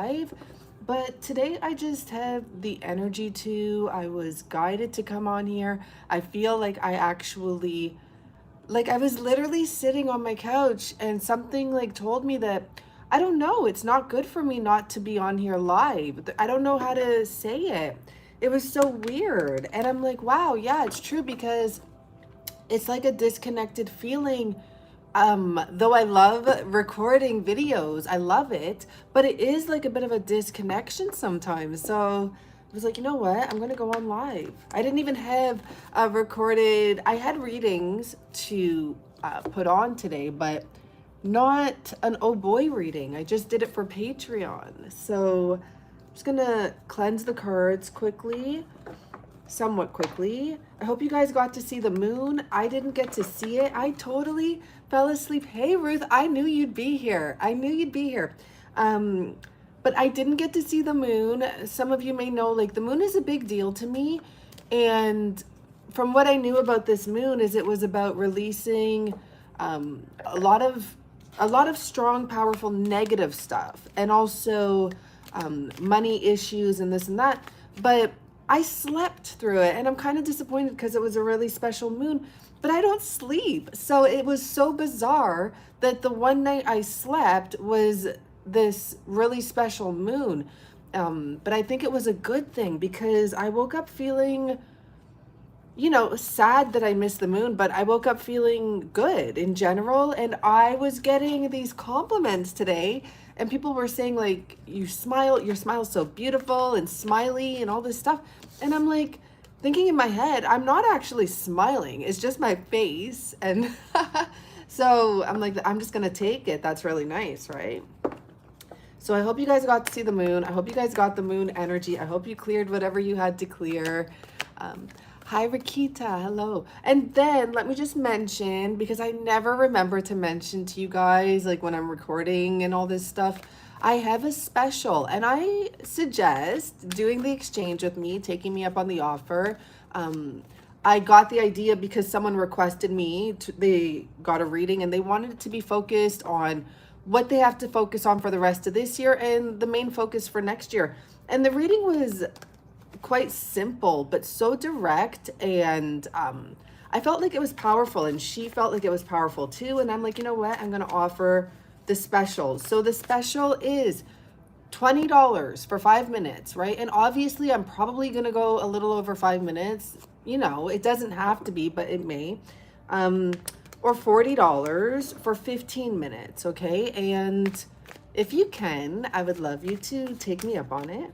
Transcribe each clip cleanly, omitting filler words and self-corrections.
live. But today I just have the energy to. I was guided to come on here. I feel like I was literally sitting on my couch and something like told me that I don't know, it's not good for me not to be on here live. I don't know how to say it. It was so weird. And I'm like, wow, yeah, it's true because it's like a disconnected feeling. Though I love recording videos, I love it, but it is like a bit of a disconnection sometimes. So I was like, you know what? I'm gonna go on live. I didn't even have recorded. I had readings to put on today, but not an oh boy reading. I just did it for Patreon. So I'm just gonna cleanse the cards quickly, somewhat quickly. I hope you guys got to see the moon. I didn't get to see it. I totally fell asleep. Hey Ruth, I knew you'd be here. I knew you'd be here. But I didn't get to see the moon. Some of you may know, like, the moon is a big deal to me. And from what I knew about this moon is it was about releasing a lot of strong, powerful negative stuff, and also money issues and this and that. But I slept through it, and I'm kind of disappointed because it was a really special moon, but I don't sleep. So it was so bizarre that the one night I slept was this really special moon. But I think it was a good thing because I woke up feeling, sad that I missed the moon, but I woke up feeling good in general. And I was getting these compliments today, and people were saying, like, your smile's so beautiful and smiley and all this stuff. And I'm like, thinking in my head, I'm not actually smiling. It's just my face. And so I'm like, I'm just going to take it. That's really nice, right? So I hope you guys got to see the moon. I hope you guys got the moon energy. I hope you cleared whatever you had to clear. Hi, Rakita. Hello. And then let me just mention, because I never remember to mention to you guys, like when I'm recording and all this stuff, I have a special, and I suggest doing the exchange with me, taking me up on the offer. I got the idea because someone requested they got a reading and they wanted it to be focused on what they have to focus on for the rest of this year and the main focus for next year. And the reading was quite simple, but so direct. And I felt like it was powerful, and she felt like it was powerful too. And I'm like, you know what? I'm going to offer the special. So the special is $20 for 5 minutes, right? And obviously I'm probably going to go a little over 5 minutes. It doesn't have to be, but it may. Or $40 for 15 minutes, okay? And if you can, I would love you to take me up on it.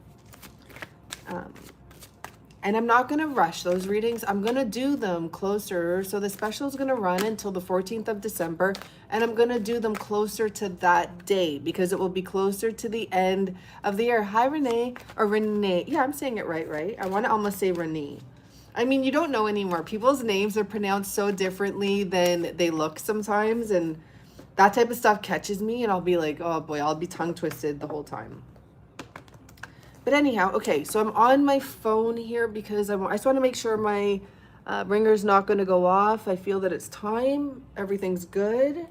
And I'm not going to rush those readings. I'm going to do them closer. So the special is going to run until the 14th of December. And I'm going to do them closer to that day because it will be closer to the end of the year. Hi, Renee. Or Renee. Yeah, I'm saying it right? I want to almost say Renee. I mean, you don't know anymore. People's names are pronounced so differently than they look sometimes. And that type of stuff catches me. And I'll be like, oh boy, I'll be tongue twisted the whole time. But anyhow, okay, so I'm on my phone here because I just want to make sure my ringer's not going to go off. I feel that it's time. Everything's good.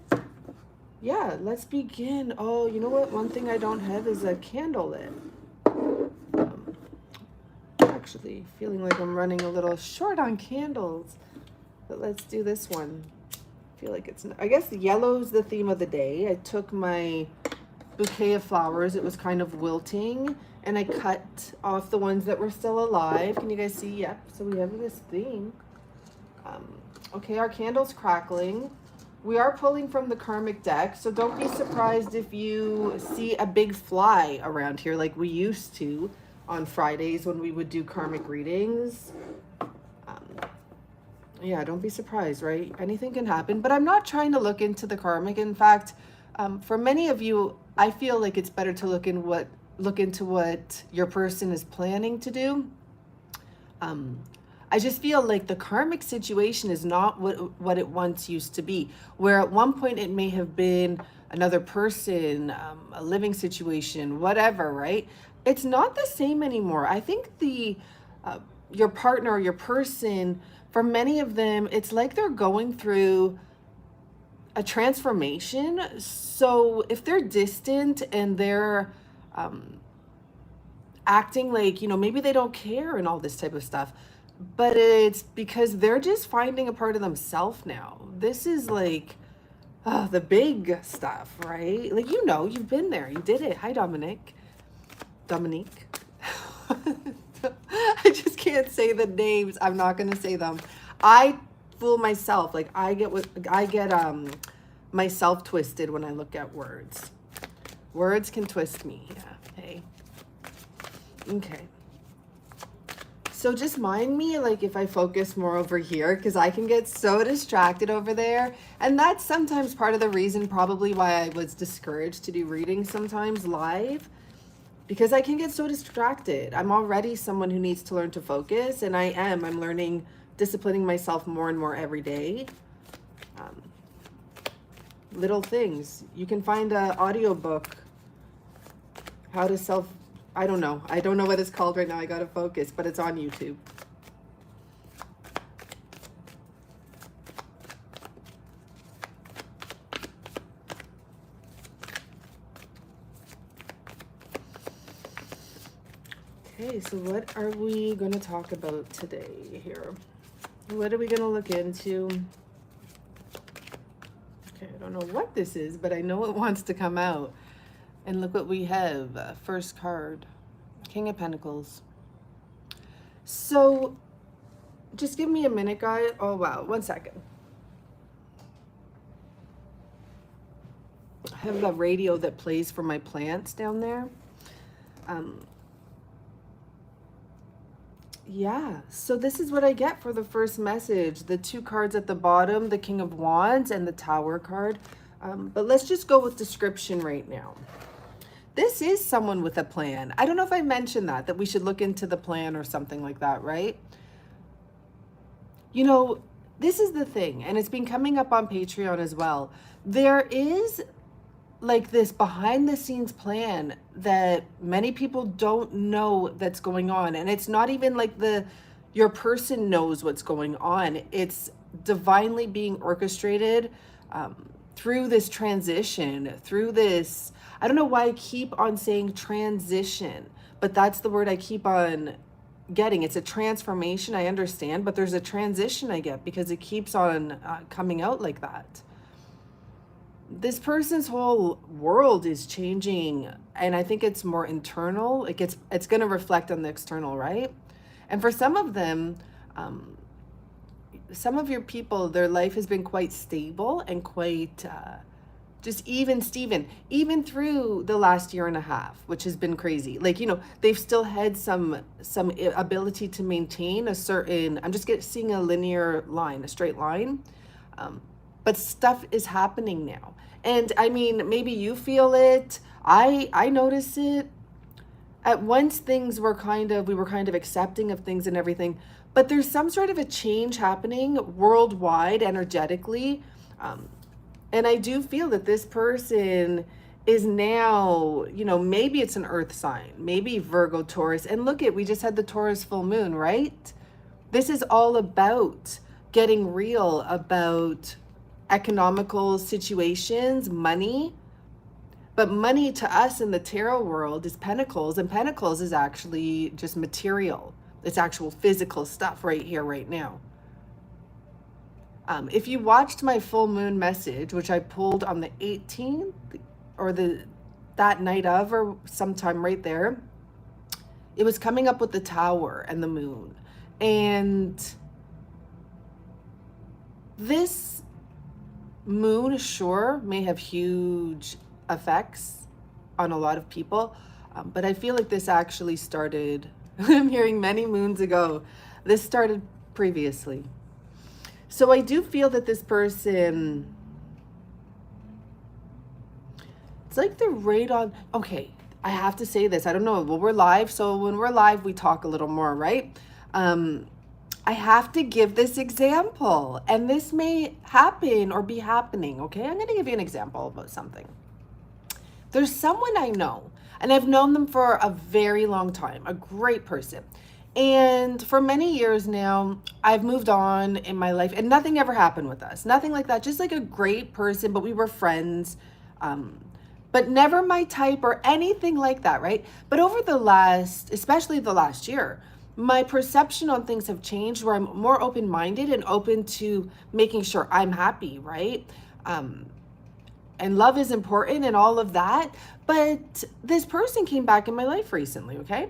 Yeah, let's begin. Oh, you know what? One thing I don't have is a candle lit. Actually, feeling like I'm running a little short on candles. But let's do this one. I feel like I guess yellow's the theme of the day. I took my bouquet of flowers. It was kind of wilting. And I cut off the ones that were still alive. Can you guys see? Yep. So we have this theme. Okay, our candle's crackling. We are pulling from the karmic deck. So don't be surprised if you see a big fly around here like we used to on Fridays when we would do karmic readings. Yeah, don't be surprised, right? Anything can happen. But I'm not trying to look into the karmic. In fact, for many of you, I feel like it's better to look into what your person is planning to do. I just feel like the karmic situation is not what it once used to be, where at one point it may have been another person, a living situation, whatever, right? It's not the same anymore. I think your partner or your person, for many of them, it's like they're going through a transformation. So if they're distant and they're acting like, maybe they don't care and all this type of stuff. But it's because they're just finding a part of themselves now. This is like the big stuff, right? Like, you've been there. You did it. Hi, Dominique. I just can't say the names. I'm not going to say them. I fool myself. Like, I get myself twisted when I look at words. Words can twist me. Yeah. Hey. Okay. So just mind me, like, if I focus more over here, because I can get so distracted over there. And that's sometimes part of the reason probably why I was discouraged to do readings sometimes live, because I can get so distracted. I'm already someone who needs to learn to focus, and I'm learning, disciplining myself more and more every day. Little things. You can find an audiobook, how to I don't know what it's called right now. I gotta focus, but it's on YouTube. Okay, so what are we going to talk about today here? What are we going to look into? Okay, I don't know what this is, but I know it wants to come out. And look what we have. First card, King of Pentacles. So just give me a minute, guys. Oh, wow. 1 second. I have a radio that plays for my plants down there. Yeah, so this is what I get for the first message. The 2 cards at the bottom, the King of Wands and the Tower card. But let's just go with description right now. This is someone with a plan. I don't know if I mentioned that we should look into the plan or something like that, right? This is the thing, and it's been coming up on Patreon as well. There is like this behind the scenes plan that many people don't know that's going on. And it's not even like your person knows what's going on. It's divinely being orchestrated through this transition, through this, I don't know why I keep on saying transition, but that's the word I keep on getting. It's a transformation, I understand, but there's a transition I get because it keeps on coming out like that. This person's whole world is changing, and I think it's more internal. It's going to reflect on the external, right? And for some of them, some of your people, their life has been quite stable and quite just even through the last year and a half, which has been crazy. Like, they've still had some ability to maintain a certain, I'm just seeing a linear line, a straight line. But stuff is happening now. And I mean, maybe you feel it. I notice it. At once things were we were kind of accepting of things and everything, but there's some sort of a change happening worldwide energetically. And I do feel that this person is now, maybe it's an earth sign, maybe Virgo, Taurus. And look we just had the Taurus full moon, right? This is all about getting real, about economical situations, money. But money to us in the tarot world is pentacles, and pentacles is actually just material. It's actual physical stuff right here, right now. If you watched my full moon message, which I pulled on the 18th or that night of, or sometime right there, it was coming up with the Tower and the moon. And this moon, sure, may have huge effects on a lot of people, but I feel like this actually started, I'm hearing many moons ago, this started previously. So I do feel that this person, it's like the radon, okay, I have to say this, I don't know, well, we're live, so when we're live, we talk a little more, right? I have to give this example, and this may happen or be happening, okay? I'm going to give you an example about something. There's someone I know, and I've known them for a very long time, a great person. And for many years now, I've moved on in my life, and nothing ever happened with us. Nothing like that, just like a great person, but we were friends. but never my type or anything like that, right? But over the last, especially the last year, my perception on things have changed where I'm more open-minded and open to making sure I'm happy, right? And love is important and all of that. But this person came back in my life recently, okay?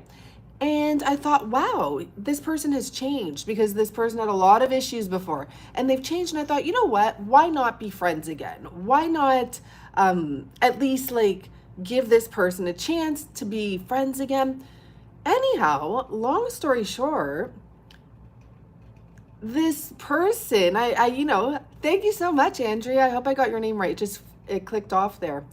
And I thought, wow, this person has changed because this person had a lot of issues before and they've changed. And I thought, you know what? Why not be friends again? Why not at least like give this person a chance to be friends again? Anyhow, long story short, this person, thank you so much, Andrea. I hope I got your name right. Just it clicked off there.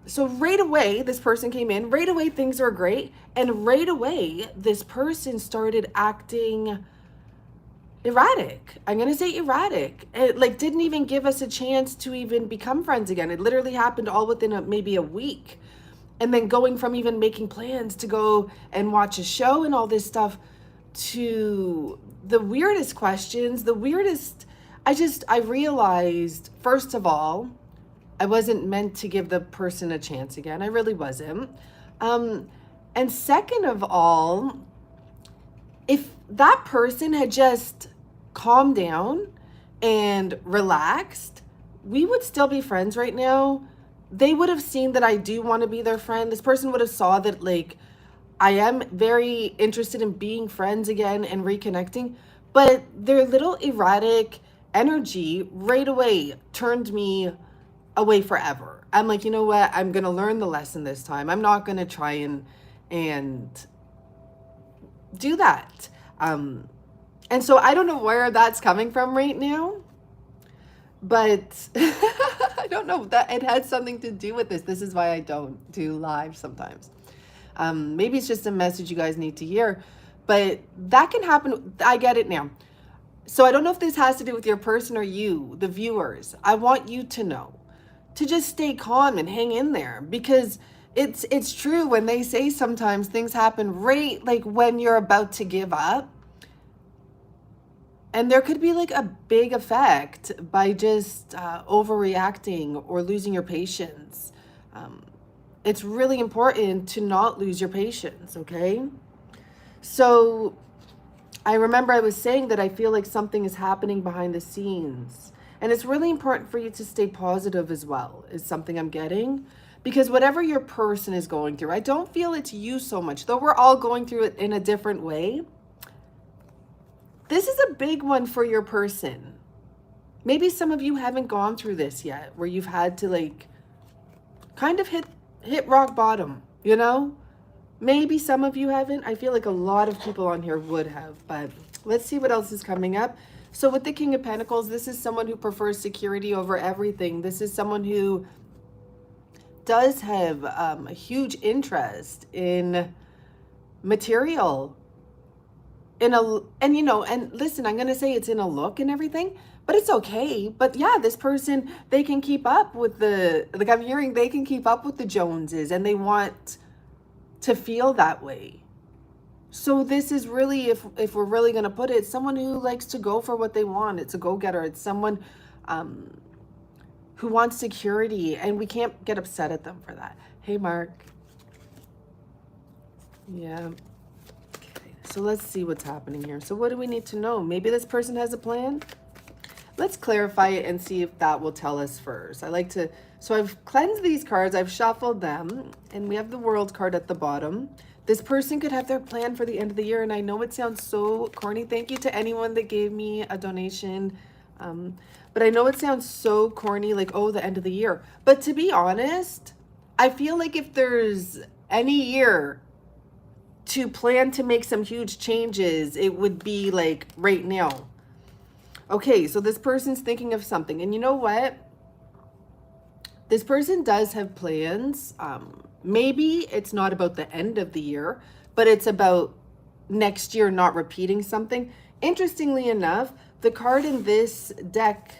So right away, this person came in, right away, things were great. And right away, this person started acting erratic. I'm going to say erratic. It like didn't even give us a chance to even become friends again. It literally happened all within maybe a week. And then going from even making plans to go and watch a show and all this stuff to the weirdest questions, I realized, first of all, I wasn't meant to give the person a chance again. I really wasn't. And second of all, if that person had just calmed down and relaxed, we would still be friends right now. They would have seen that I do want to be their friend. This person would have saw that like I am very interested in being friends again and reconnecting, but their little erratic energy right away turned me away forever. I'm like, you know what? I'm going to learn the lesson this time. I'm not going to try and do that. And so I don't know where that's coming from right now, but I don't know that it had something to do with this. This is why I don't do live sometimes. Maybe it's just a message you guys need to hear, but that can happen. I get it now. So I don't know if this has to do with your person or you, the viewers. I want you to know to just stay calm and hang in there, because it's true when they say sometimes things happen right like when you're about to give up. And there could be like a big effect by just overreacting or losing your patience. It's really important to not lose your patience, okay? So I remember I was saying that I feel like something is happening behind the scenes. And it's really important for you to stay positive as well, is something I'm getting. Because whatever your person is going through, I don't feel it's you so much, though we're all going through it in a different way. This is a big one for your person. Maybe some of you haven't gone through this yet, where you've had to like kind of hit rock bottom, you know? Maybe some of you haven't. I feel like a lot of people on here would have, but let's see what else is coming up. So with the King of Pentacles, this is someone who prefers security over everything. This is someone who does have a huge interest in material, and listen, I'm going to say it's in a look and everything, but it's okay. But yeah, this person, they can keep up with like I'm hearing they can keep up with the Joneses, and they want to feel that way. So this is really, if we're really going to put it, someone who likes to go for what they want. It's a go-getter. It's someone who wants security, and we can't get upset at them for that. Hey, Mark. Yeah. Okay. So let's see what's happening here. So what do we need to know? Maybe this person has a plan. Let's clarify it and see if that will tell us first. So I've cleansed these cards. I've shuffled them, and we have the World card at the bottom. This person could have their plan for the end of the year, and I know it sounds so corny. Thank you to anyone that gave me a donation. But I know it sounds so corny, like, oh, the end of the year. But to be honest, I feel like if there's any year to plan to make some huge changes, it would be like right now. Okay, so this person's thinking of something. And you know what? This person does have plans. Maybe it's not about the end of the year, but it's about next year not repeating something. Interestingly enough, the card in this deck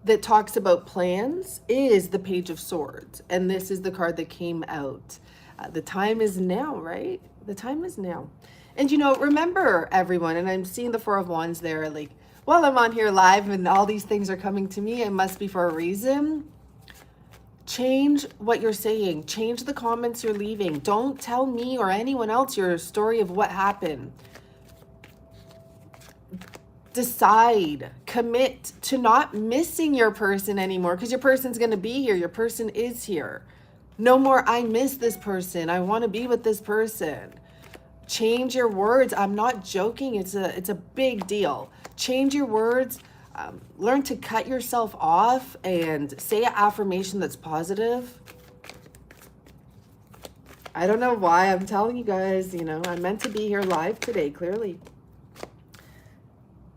that talks about plans is the Page of Swords. And this is the card that came out. The time is now, right? The time is now. And remember everyone, and I'm seeing the Four of Wands there, like, while I'm on here live and all these things are coming to me, it must be for a reason. Change what you're saying. Change the comments you're leaving. Don't tell me or anyone else your story of what happened. Decide, commit to not missing your person anymore, because your person's going to be here. Your person is here. No more, I miss this person, I want to be with this person. Change your words. I'm not joking. It's a big deal. Change your words. Learn to cut yourself off and say an affirmation that's positive. I don't know why I'm telling you guys, you know, I'm meant to be here live today, clearly.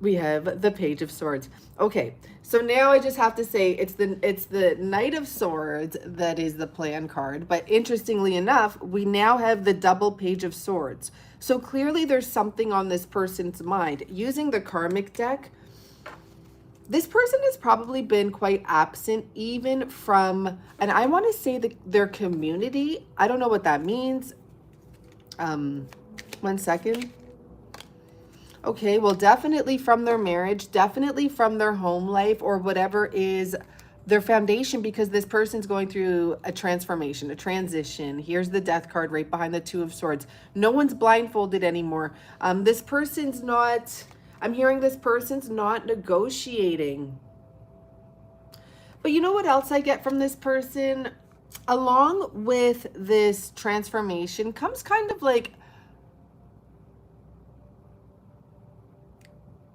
We have the Page of Swords. Okay, so now I just have to say it's the Knight of Swords that is the plan card. But interestingly enough, we now have the double Page of Swords. So clearly there's something on this person's mind. Using the karmic deck, this person has probably been quite absent even from, and I want to say their community. I don't know what that means. 1 second. Okay, well, definitely from their marriage, definitely from their home life or whatever is their foundation, because this person's going through a transformation, a transition. Here's the Death card right behind the Two of Swords. No one's blindfolded anymore. This person's not, I'm hearing this person's not negotiating. But you know what else I get from this person? Along with this transformation comes kind of like,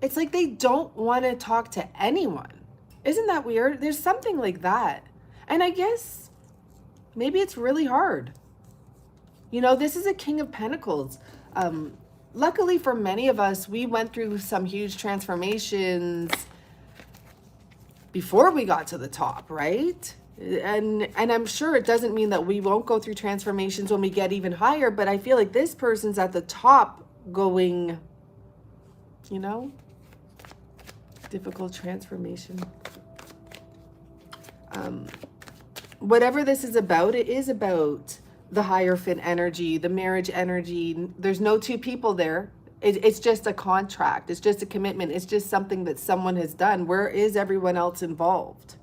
it's like they don't want to talk to anyone. Isn't that weird? There's something like that. And I guess maybe it's really hard. You know, this is a King of Pentacles. Luckily for many of us, we went through some huge transformations before we got to the top, right? And I'm sure it doesn't mean that we won't go through transformations when we get even higher, but I feel like this person's at the top going, you know, difficult transformation. Whatever this is about, it is about the Hierophant energy, the marriage energy. There's no two people there. It's just a contract. It's just a commitment. It's just something that someone has done. Where is everyone else involved?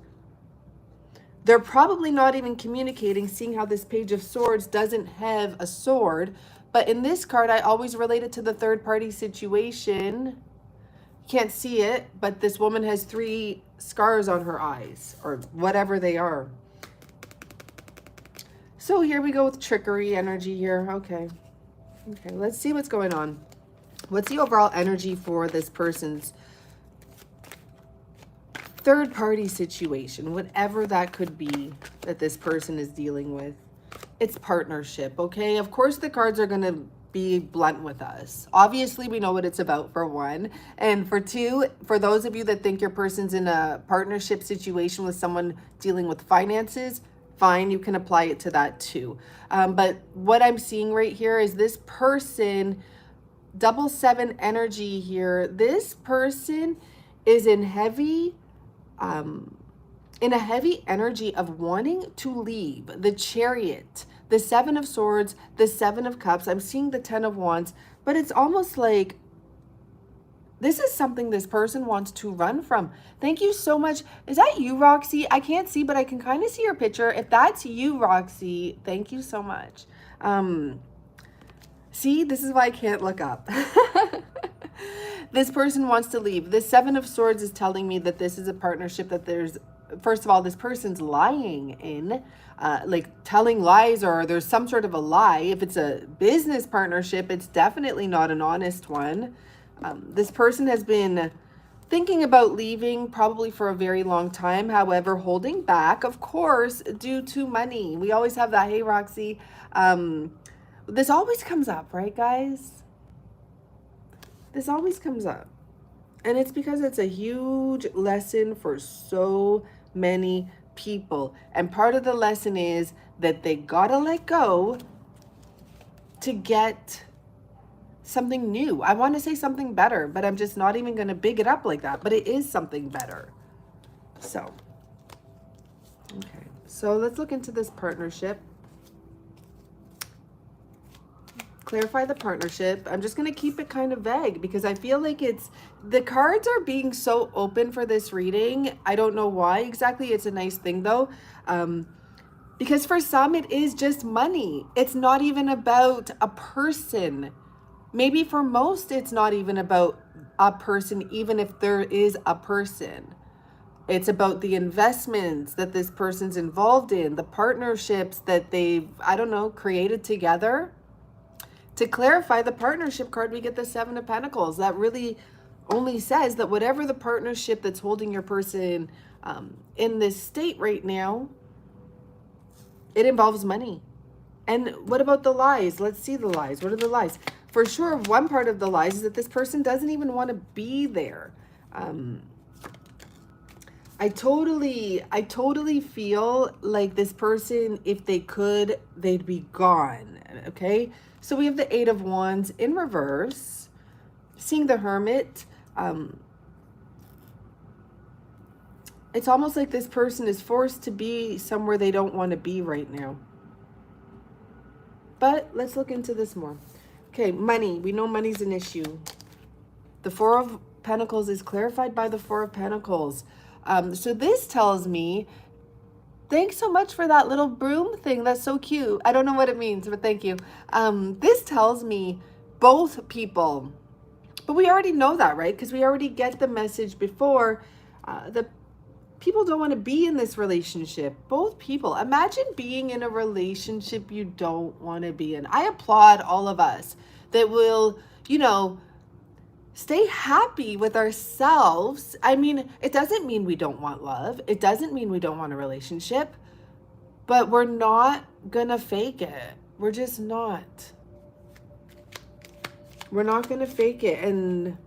They're probably not even communicating, seeing how this Page of Swords doesn't have a sword. But in this card, I always relate it to the third party situation. You can't see it, but this woman has 3 scars on her eyes, or whatever they are. So here we go with trickery energy here. Okay, let's see what's going on. What's the overall energy for this person's third party situation, whatever that could be that this person is dealing with? It's partnership, okay? Of course the cards are going to be blunt with us. Obviously we know what it's about, for one. And for two, for those of you that think your person's in a partnership situation with someone dealing with finances, fine, you can apply it to that too. But what I'm seeing right here is this person, double 7 energy here. This person is in heavy, in a heavy energy of wanting to leave. The Chariot, the 7 of Swords, the 7 of Cups. I'm seeing the 10 of Wands, but it's almost like this is something this person wants to run from. Thank you so much. Is that you, Roxy? I can't see, but I can kind of see your picture. If that's you, Roxy, thank you so much. See, this is why I can't look up. This person wants to leave. The 7 of Swords is telling me that this is a partnership that there's, first of all, this person's lying in, like telling lies, or there's some sort of a lie. If it's a business partnership, it's definitely not an honest one. This person has been thinking about leaving probably for a very long time. However, holding back, of course, due to money. We always have that. Hey, Roxy. This always comes up, right, guys? This always comes up. And it's because it's a huge lesson for so many people. And part of the lesson is that they gotta let go to get something new. I want to say something better, but I'm just not even going to big it up like that. But it is something better. So, okay. So let's look into this partnership. Clarify the partnership. I'm just going to keep it kind of vague because I feel like it's, the cards are being so open for this reading. I don't know why exactly. It's a nice thing though. Because for some, it is just money. It's not even about a person. Maybe for most, it's not even about a person, even if there is a person. It's about the investments that this person's involved in, the partnerships that they've, I don't know, created together. To clarify the partnership card, we get the Seven of Pentacles. That really only says that whatever the partnership that's holding your person in this state right now, it involves money. And what about the lies? Let's see the lies. What are the lies? For sure, one part of the lies is that this person doesn't even want to be there. I totally feel like this person, if they could, they'd be gone. Okay? So we have the Eight of Wands in reverse, seeing the Hermit. It's almost like this person is forced to be somewhere they don't want to be right now. But let's look into this more. Okay, money. We know money's an issue. The Four of Pentacles is clarified by the Four of Pentacles. So this tells me, thanks so much for that little broom thing. That's so cute. I don't know what it means, but thank you. This tells me both people, but we already know that, right? Because we already get the message before. The people don't want to be in this relationship. Both people. Imagine being in a relationship you don't want to be in. I applaud all of us that will, you know, stay happy with ourselves. I mean, it doesn't mean we don't want love. It doesn't mean we don't want a relationship. But we're not gonna fake it. We're just not. We're not gonna fake it. And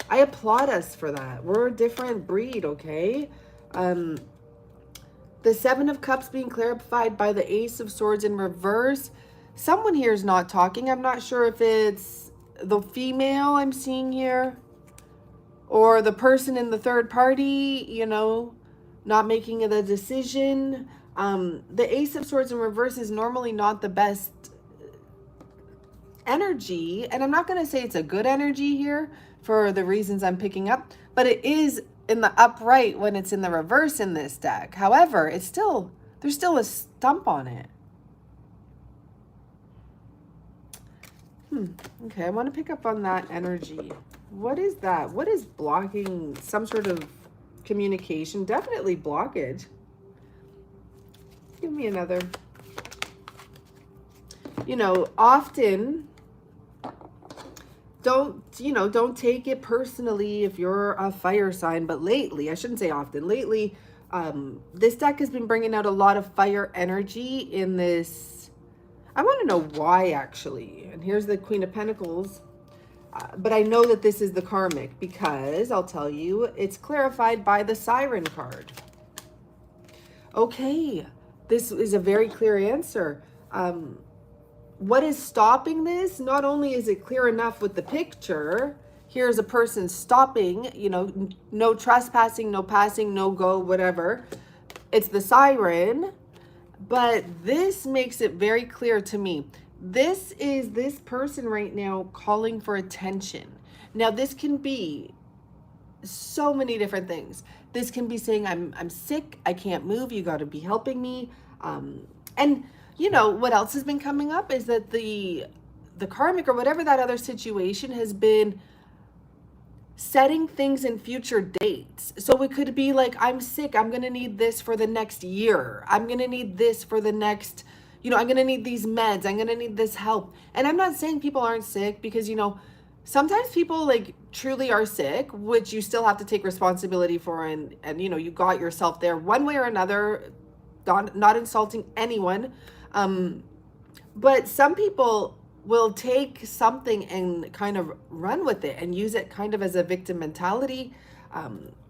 I applaud us for that. We're a different breed, okay? The Seven of Cups being clarified by the Ace of Swords in reverse. Someone here is not talking. I'm not sure if it's the female I'm seeing here or the person in the third party, you know, not making the decision. The Ace of Swords in reverse is normally not the best energy. And I'm not going to say it's a good energy here for the reasons I'm picking up, but it is in the upright when it's in the reverse in this deck. However, it's still, there's still a stump on it. Okay, I want to pick up on that energy. What is that? What is blocking some sort of communication? Definitely blockage. Give me another. You know, often don't take it personally if you're a fire sign, but lately, I shouldn't say often, lately, this deck has been bringing out a lot of fire energy in this. I want to know why, actually. And here's the Queen of Pentacles. But I know that this is the karmic because, I'll tell you, it's clarified by the Siren card. Okay, this is a very clear answer. What is stopping this? Not only is it clear enough with the picture, here's a person stopping, you know, no trespassing, no passing, no go, whatever. It's the Siren. But this makes it very clear to me. This is this person right now calling for attention. Now, this can be so many different things. This can be saying, I'm sick, I can't move, you got to be helping me. And, you know, what else has been coming up is that the karmic or whatever that other situation has been setting things in future dates. So it could be like, I'm sick, I'm going to need this for the next year. I'm going to need this for the next, you know, I'm going to need these meds. I'm going to need this help. And I'm not saying people aren't sick because, you know, sometimes people like truly are sick, which you still have to take responsibility for. And you know, you got yourself there one way or another, not insulting anyone. But some people will take something and kind of run with it and use it kind of as a victim mentality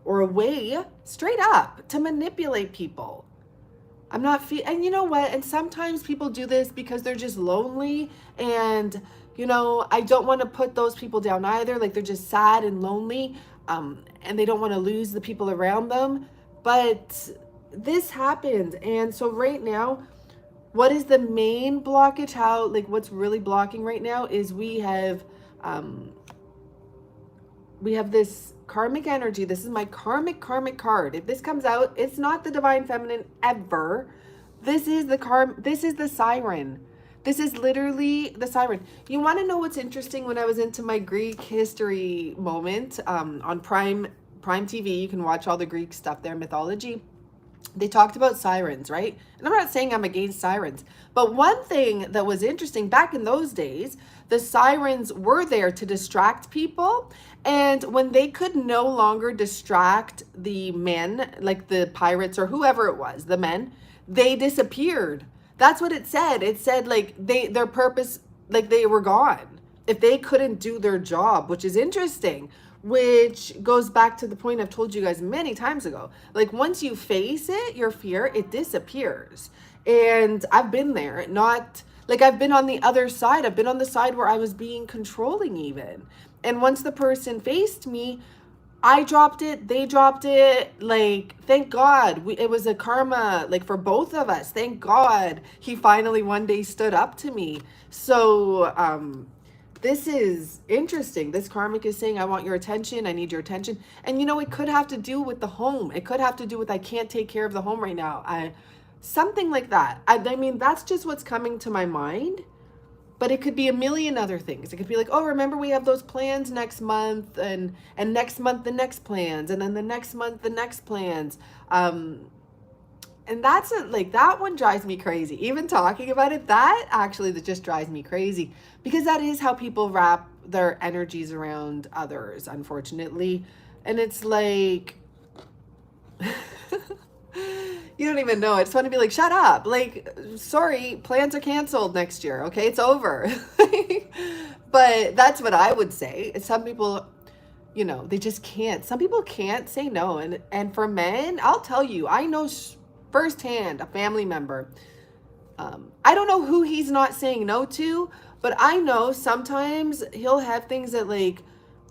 or a way straight up to manipulate people. And you know what? And sometimes people do this because they're just lonely and, you know, I don't want to put those people down either. Like they're just sad and lonely and they don't want to lose the people around them. But this happens. And so right now, what is the main blockage? What's really blocking right now is we have this karmic energy. This is my karmic card. If this comes out, it's not the divine feminine ever, This is this is the Siren. This is literally the Siren. You want to know what's interesting? When I was into my Greek history moment on Prime TV, you can watch all the Greek stuff there, mythology. They talked about sirens, right? And I'm not saying I'm against sirens, but one thing that was interesting back in those days, the sirens were there to distract people. And when they could no longer distract the men, like the pirates or whoever it was, the men, they disappeared. That's what it said. It said like their purpose, like they were gone if they couldn't do their job, which is interesting, which goes back to the point I've told you guys many times ago. Like once you face it, your fear, it disappears. And I've been there, not like I've been on the other side. I've been on the side where I was being controlling even. And once the person faced me, I dropped it, they dropped it. Like, thank God. It was a karma, like for both of us. Thank God he finally one day stood up to me. So, this is interesting. This karmic is saying, I want your attention. I need your attention. And you know, it could have to do with the home. It could have to do with, I can't take care of the home right now. Something like that. I mean, that's just what's coming to my mind. But it could be a million other things. It could be like, oh, remember we have those plans next month, and next month the next plans, and then the next month the next plans. And that's it. Like that one drives me crazy. Even talking about it, that just drives me crazy, because that is how people wrap their energies around others, unfortunately. And it's like you don't even know. I just want to be like, shut up. Like, sorry, plans are canceled next year. Okay, it's over. But that's what I would say. Some people, you know, they just can't. Some people can't say no. And for men, I'll tell you, I know firsthand a family member. I don't know who he's not saying no to, but I know sometimes he'll have things that, like,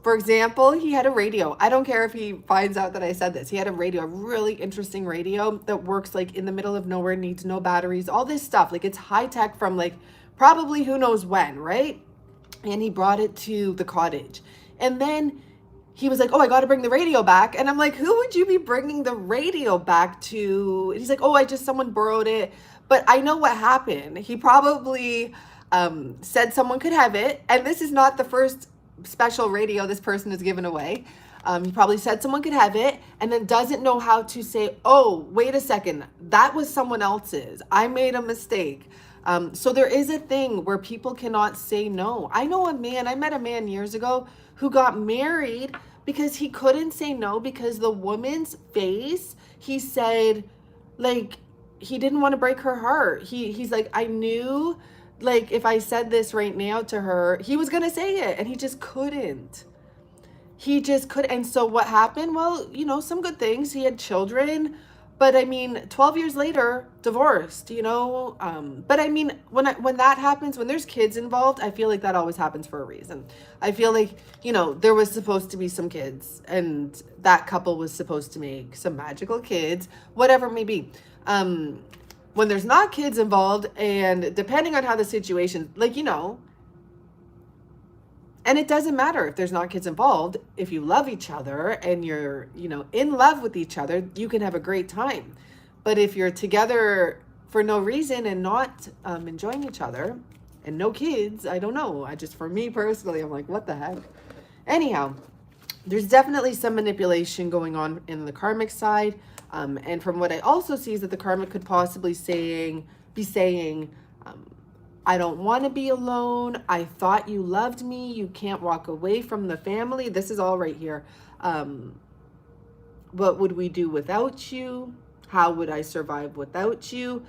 for example, he had a radio. I don't care if he finds out that I said this. He had a radio, a really interesting radio that works like in the middle of nowhere, needs no batteries, all this stuff. Like it's high tech from like probably who knows when, right? And he brought it to the cottage. And then he was like, oh, I got to bring the radio back. And I'm like, who would you be bringing the radio back to? And he's like, oh, someone borrowed it. But I know what happened. He probably said someone could have it. And this is not the first special radio this person has given away. He probably said someone could have it and then doesn't know how to say, oh, wait a second, that was someone else's. I made a mistake. So there is a thing where people cannot say no. I met a man years ago who got married because he couldn't say no, because the woman's face, he said, like, he didn't want to break her heart. He's like, I knew, like, if I said this right now to her, he was going to say it, and he just couldn't. He just could. And so what happened? Well, you know, some good things. He had children, but I mean, 12 years later, divorced, you know? But I mean, when that happens, when there's kids involved, I feel like that always happens for a reason. I feel like, you know, there was supposed to be some kids, and that couple was supposed to make some magical kids, whatever it may be. When there's not kids involved, and depending on how the situation, like, you know, and it doesn't matter if there's not kids involved, if you love each other and you're, you know, in love with each other, you can have a great time. But if you're together for no reason and not enjoying each other and no kids, I don't know. For me personally, I'm like, what the heck? Anyhow, there's definitely some manipulation going on in the karmic side. And from what I also see is that the karmic could possibly be saying, I don't want to be alone. I thought you loved me. You can't walk away from the family. This is all right here. What would we do without you? How would I survive without you?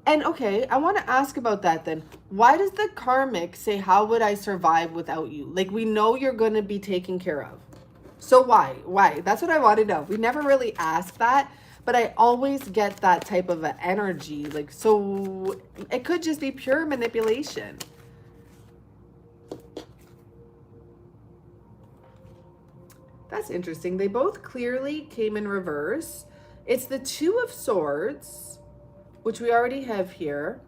And okay, I want to ask about that then. Why does the karmic say, how would I survive without you? Like, we know you're going to be taken care of. So why? Why? That's what I want to know. We never really ask that, but I always get that type of energy. Like, so it could just be pure manipulation. That's interesting. They both clearly came in reverse. It's the Two of Swords, which we already have here,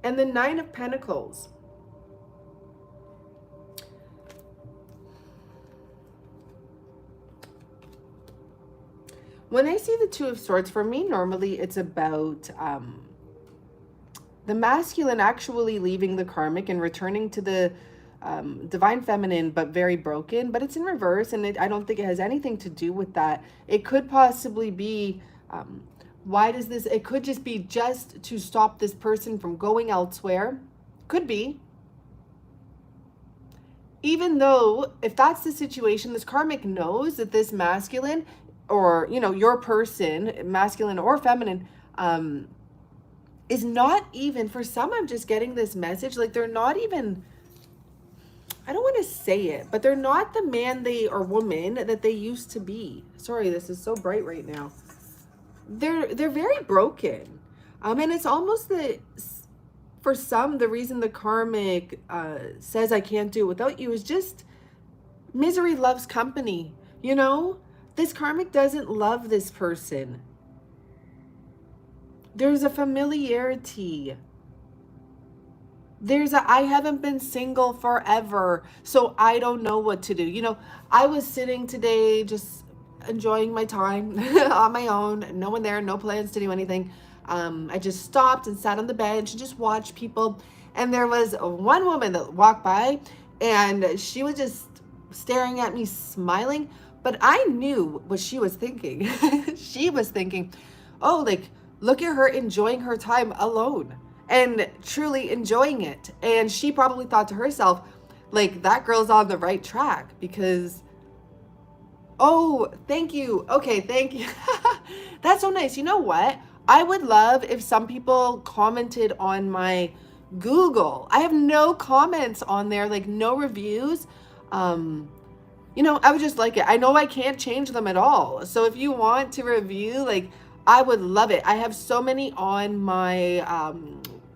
and the Nine of Pentacles. When I see the Two of Swords, for me, normally it's about The masculine actually leaving the karmic and returning to the divine feminine, but very broken. But it's in reverse, and I don't think it has anything to do with that. It could possibly be, why does this, it could just be just to stop this person from going elsewhere. Could be. Even though, if that's the situation, this karmic knows that this masculine, or, you know, your person, masculine or feminine, is not even, for some, I'm just getting this message, like they're not even, I don't want to say it, but they're not the man they or woman that they used to be. Sorry, this is so bright right now. They're very broken. And it's almost that, for some, the reason the karmic says I can't do it without you is just misery loves company. You know, this karmic doesn't love this person. There's a familiarity. There's a, I haven't been single forever, so I don't know what to do. You know, I was sitting today just enjoying my time on my own, no one there, no plans to do anything. I just stopped and sat on the bench and just watched people. And there was one woman that walked by, and she was just staring at me, smiling. But I knew what she was thinking. She was thinking, oh, like, look at her enjoying her time alone and truly enjoying it. And she probably thought to herself, like, that girl's on the right track because, oh, thank you. Okay, thank you. That's so nice. You know what? I would love if some people commented on my Google. I have no comments on there, like no reviews. You know, I would just like it. I know I can't change them at all. So if you want to review, like, I would love it. I have so many on my,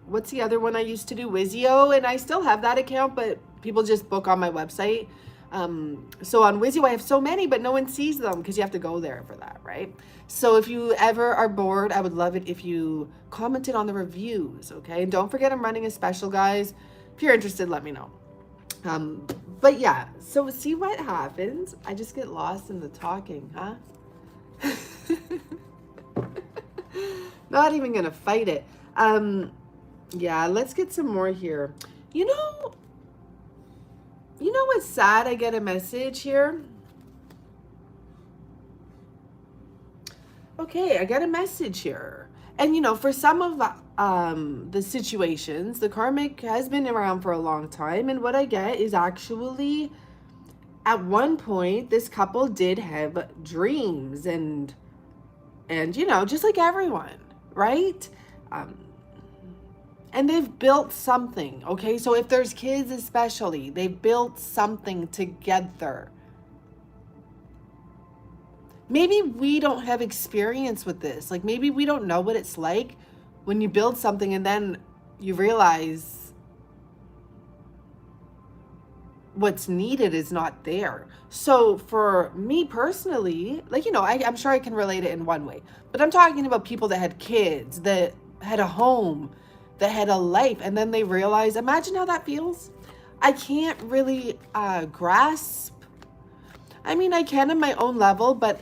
what's the other one I used to do? Wizio, and I still have that account, but people just book on my website. So on Wizio, I have so many, but no one sees them because you have to go there for that, right? So if you ever are bored, I would love it if you commented on the reviews, okay? And don't forget I'm running a special, guys. If you're interested, let me know. But yeah, so see what happens. I just get lost in the talking, huh? Not even gonna fight it. Yeah, let's get some more here. You know what's sad? I get a message here. Okay, I got a message here. And you know, for some of the situations, the karmic has been around for a long time, and what I get is actually, at one point, this couple did have dreams, and you know, just like everyone, right? And they've built something, okay? So if there's kids especially, they built something together. Maybe we don't have experience with this. Like, maybe we don't know what it's like when you build something and then you realize what's needed is not there. So for me personally, like, you know, I'm sure I can relate it in one way, but I'm talking about people that had kids, that had a home, that had a life, and then they realize, imagine how that feels. I can't really grasp. I mean, I can in my own level, but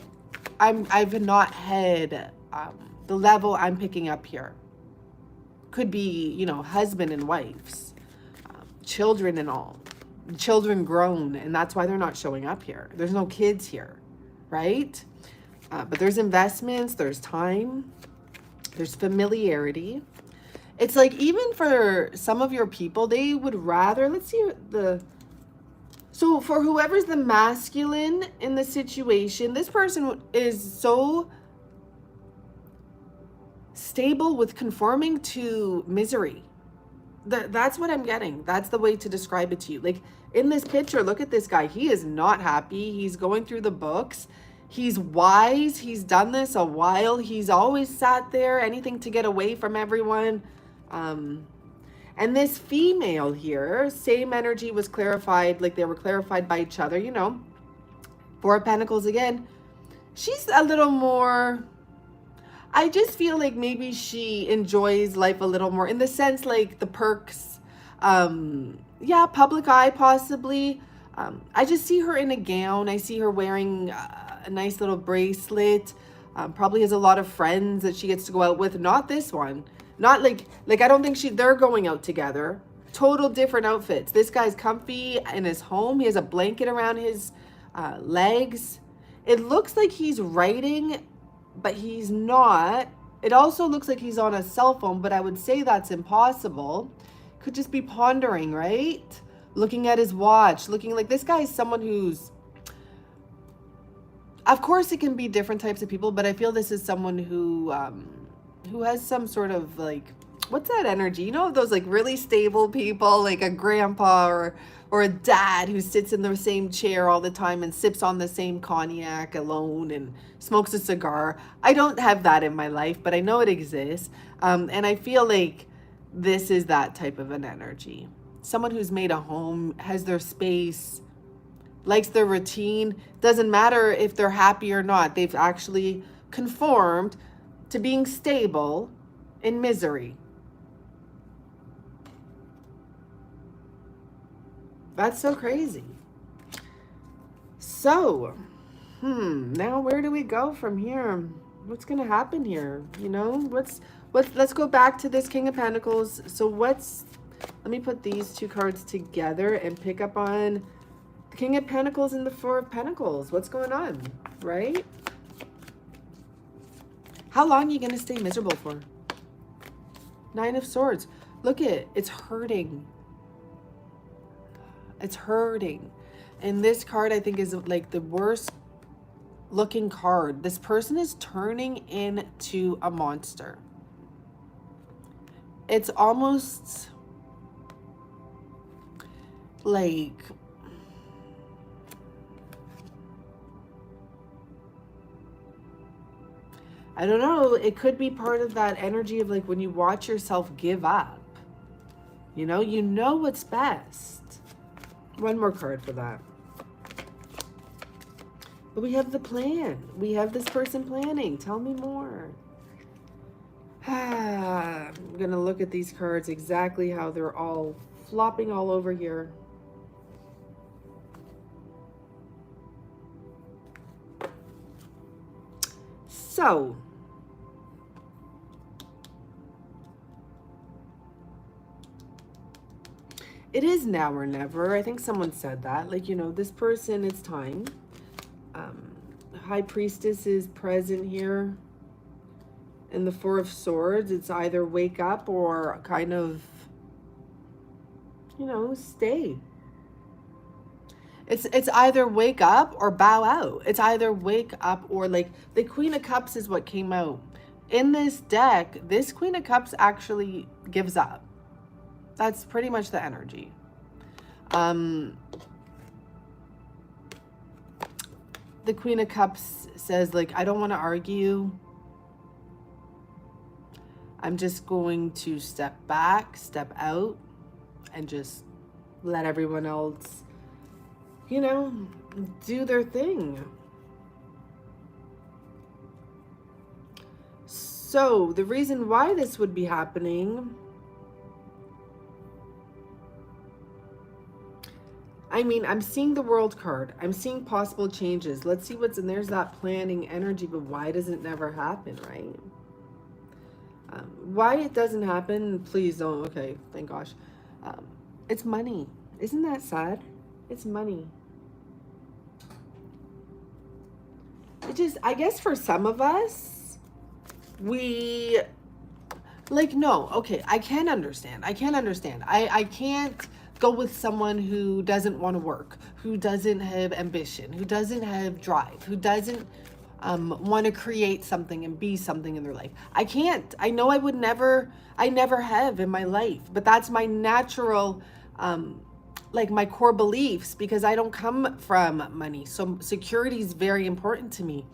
I've not had the level I'm picking up here. Could be, you know, husband and wives, children and all. Children grown, and that's why they're not showing up here. There's no kids here, right? But there's investments, there's time, there's familiarity. It's like, even for some of your people, they would rather, let's see so for whoever's the masculine in the situation, this person is so stable with conforming to misery. That's what I'm getting. That's the way to describe it to you. Like, in this picture, look at this guy. He is not happy. He's going through the books. He's wise. He's done this a while. He's always sat there, anything to get away from everyone. And this female here, same energy was clarified, like they were clarified by each other, you know. Four of Pentacles again. She's a little more, I just feel like maybe she enjoys life a little more in the sense, like the perks. Yeah, public eye possibly. I just see her in a gown. I see her wearing a nice little bracelet. Probably has a lot of friends that she gets to go out with. Not this one. Not like I don't think they're going out together. Total different outfits. This guy's comfy in his home. He has a blanket around his legs. It looks like he's writing, but he's not. It also looks like he's on a cell phone, but I would say that's impossible. Could just be pondering, right? Looking at his watch, looking like this guy is someone who's, of course it can be different types of people, but I feel this is someone who has some sort of like, what's that energy? You know, those like really stable people, like a grandpa or a dad who sits in the same chair all the time and sips on the same cognac alone and smokes a cigar. I don't have that in my life, but I know it exists. And I feel like this is that type of an energy. Someone who's made a home, has their space, likes their routine. Doesn't matter if they're happy or not. They've actually conformed to being stable in misery. That's so crazy. So, now where do we go from here? What's going to happen here? You know, let's go back to this King of Pentacles. So let me put these two cards together and pick up on the King of Pentacles and the Four of Pentacles. What's going on, right? How long are you going to stay miserable for? Nine of Swords. Look it's hurting. It's hurting. And this card, I think, is like the worst looking card. This person is turning into a monster. It's almost like, I don't know, it could be part of that energy of like when you watch yourself give up. You know what's best. One more card for that. But we have the plan. We have this person planning. Tell me more. I'm going to look at these cards exactly how they're all flopping all over here. So, it is now or never. I think someone said that. Like, you know, this person, it's time. High Priestess is present here. And the Four of Swords, it's either wake up or kind of, you know, stay. It's either wake up or bow out. It's either wake up or like the Queen of Cups is what came out. In this deck, this Queen of Cups actually gives up. That's pretty much the energy. The Queen of Cups says, like, I don't want to argue. I'm just going to step back, step out, and just let everyone else, you know, do their thing. So the reason why this would be happening, I mean, I'm seeing the World card. I'm seeing possible changes. Let's see what's in there's that planning energy, but why does it never happen, right? Why it doesn't happen, please don't. Okay, thank gosh. It's money. Isn't that sad? It's money. It just, I guess for some of us, we, like, no, okay, I can understand. I can't go with someone who doesn't want to work, who doesn't have ambition, who doesn't have drive, who doesn't want to create something and be something in their life. I can't. I know I would never, I never have in my life, but that's my natural, like my core beliefs, because I don't come from money. So security is very important to me.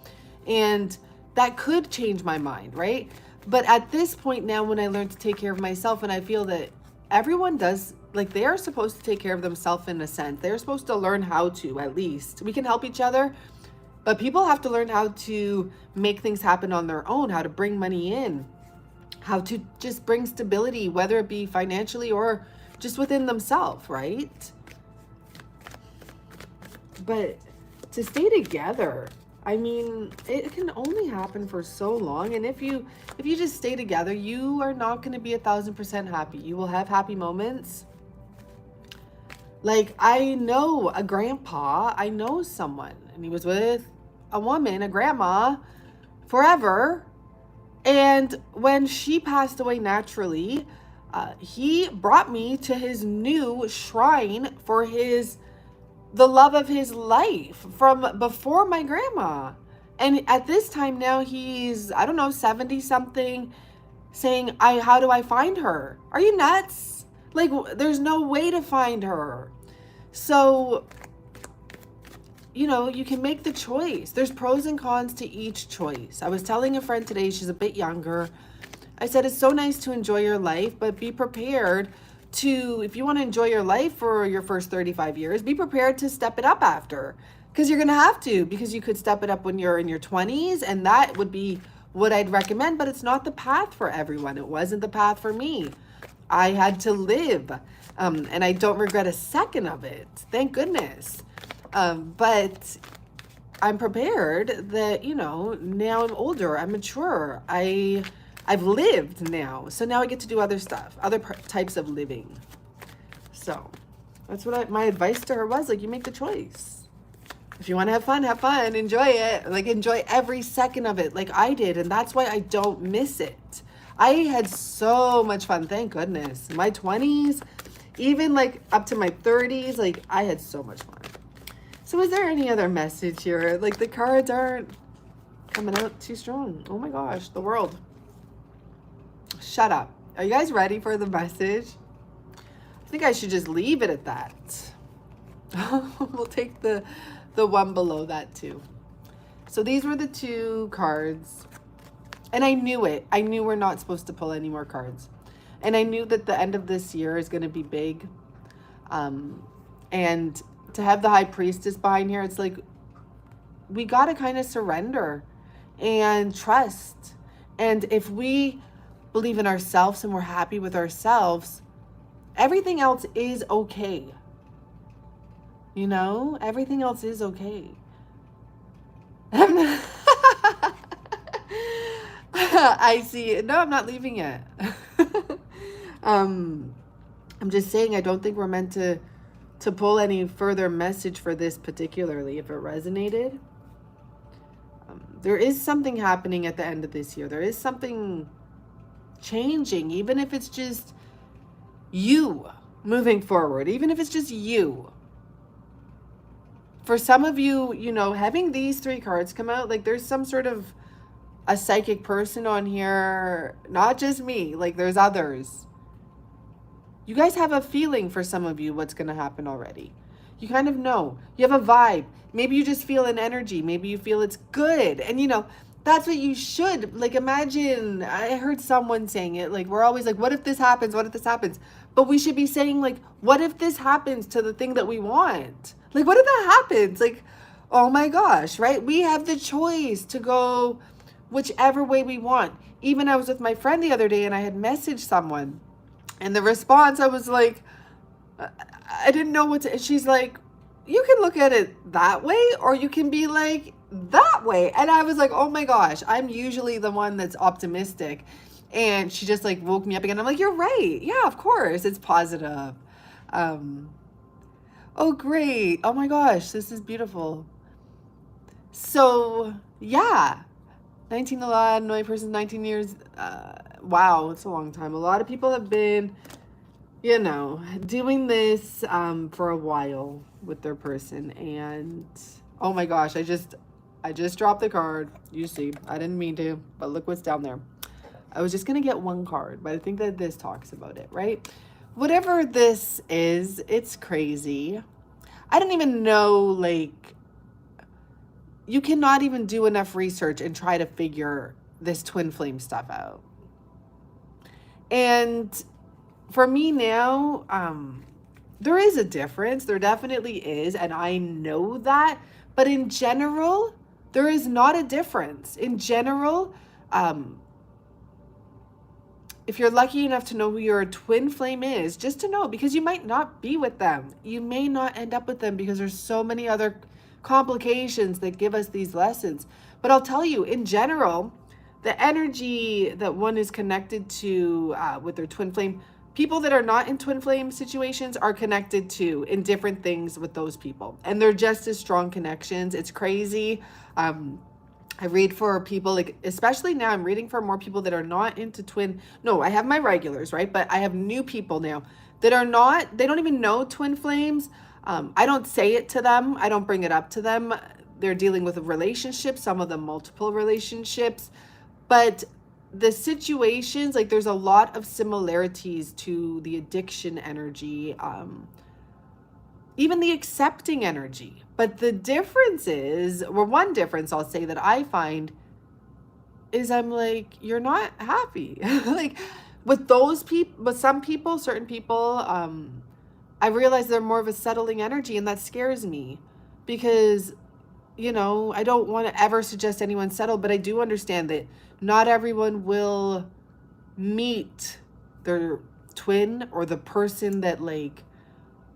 And that could change my mind, right? But at this point now, when I learned to take care of myself, and I feel that everyone does, like, they are supposed to take care of themselves in a sense. They're supposed to learn how to, at least. We can help each other, but people have to learn how to make things happen on their own, how to bring money in, how to just bring stability, whether it be financially or just within themselves, right? But to stay together, I mean, it can only happen for so long. And if you just stay together, you are not going to be 1,000% happy. You will have happy moments. Like, I know a grandpa, I know someone, and he was with a woman, a grandma, forever. And when she passed away naturally, he brought me to his new shrine for the love of his life from before my grandma. And at this time now, he's, I don't know, 70 something, saying, how do I find her? Are you nuts? Like, there's no way to find her. So, you know, you can make the choice. There's pros and cons to each choice. I was telling a friend today, she's a bit younger. I said, it's so nice to enjoy your life, but be prepared to, if you want to enjoy your life for your first 35 years, be prepared to step it up after. Because you're going to have to, because you could step it up when you're in your 20s, and that would be what I'd recommend, but it's not the path for everyone. It wasn't the path for me. I had to live, and I don't regret a second of it. Thank goodness. But I'm prepared that, you know, now I'm older, I'm mature, I've lived now. So now I get to do other stuff, other types of living. So that's what my advice to her was, like, you make the choice. If you want to have fun, enjoy it. Like, enjoy every second of it like I did. And that's why I don't miss it. I had so much fun, thank goodness. My 20s, even like up to my 30s, like I had so much fun. So is there any other message here? Like, the cards aren't coming out too strong. Oh my gosh, the world. Shut up. Are you guys ready for the message? I think I should just leave it at that. We'll take the one below that too. So these were the two cards. And I knew it. I knew we're not supposed to pull any more cards. And I knew that the end of this year is going to be big. And to have the High Priestess behind here, it's like, we got to kind of surrender and trust. And if we believe in ourselves and we're happy with ourselves, everything else is okay. You know, everything else is okay. I see. No, I'm not leaving it. I'm just saying, I don't think we're meant to pull any further message for this particularly. If it resonated, there is something happening at the end of this year. There is something changing, even if it's just you moving forward, even if it's just you. For some of you, you know, having these three cards come out, like there's some sort of a psychic person on here, not just me, like there's others. You guys have a feeling, for some of you, what's going to happen already. You kind of know. You have a vibe. Maybe you just feel an energy. Maybe you feel it's good. And, you know, that's what you should. Like, imagine, I heard someone saying it, like, we're always like, what if this happens? What if this happens? But we should be saying, like, what if this happens to the thing that we want? Like, what if that happens? Like, oh my gosh, right? We have the choice to go whichever way we want. Even I was with my friend the other day and I had messaged someone. And the response, I was like, I didn't know what to, she's like, you can look at it that way, or you can be like, that way. And I was like, oh my gosh, I'm usually the one that's optimistic. And she just like woke me up again. I'm like, you're right. Yeah, of course. It's positive. Oh, great. Oh my gosh, this is beautiful. So yeah, 19 a lot, annoying person, 19 years. Wow, it's a long time. A lot of people have been, you know, doing this for a while with their person. And oh my gosh, I just dropped the card. You see, I didn't mean to, but look what's down there. I was just going to get one card, but I think that this talks about it, right? Whatever this is, it's crazy. I don't even know, like, you cannot even do enough research and try to figure this twin flame stuff out. And for me now, there is a difference. There definitely is. And I know that. But in general, there is not a difference. In general, if you're lucky enough to know who your twin flame is, just to know, because you might not be with them. You may not end up with them because there's so many other complications that give us these lessons. But I'll tell you, in general, the energy that one is connected to with their twin flame, people that are not in twin flame situations are connected to in different things with those people. And they're just as strong connections. It's crazy. I read for people, like, especially now, I'm reading for more people that are not into twin. No, I have my regulars, right? But I have new people now that are not, they don't even know twin flames. I don't say it to them. I don't bring it up to them. They're dealing with a relationship, some of them multiple relationships. But the situations, like, there's a lot of similarities to the addiction energy, even the accepting energy. But the difference is, or one difference I'll say that I find is I'm like, you're not happy. Like with those people, with some people, certain people, I realize they're more of a settling energy, and that scares me because, you know, I don't want to ever suggest anyone settle, but I do understand that not everyone will meet their twin or the person that, like,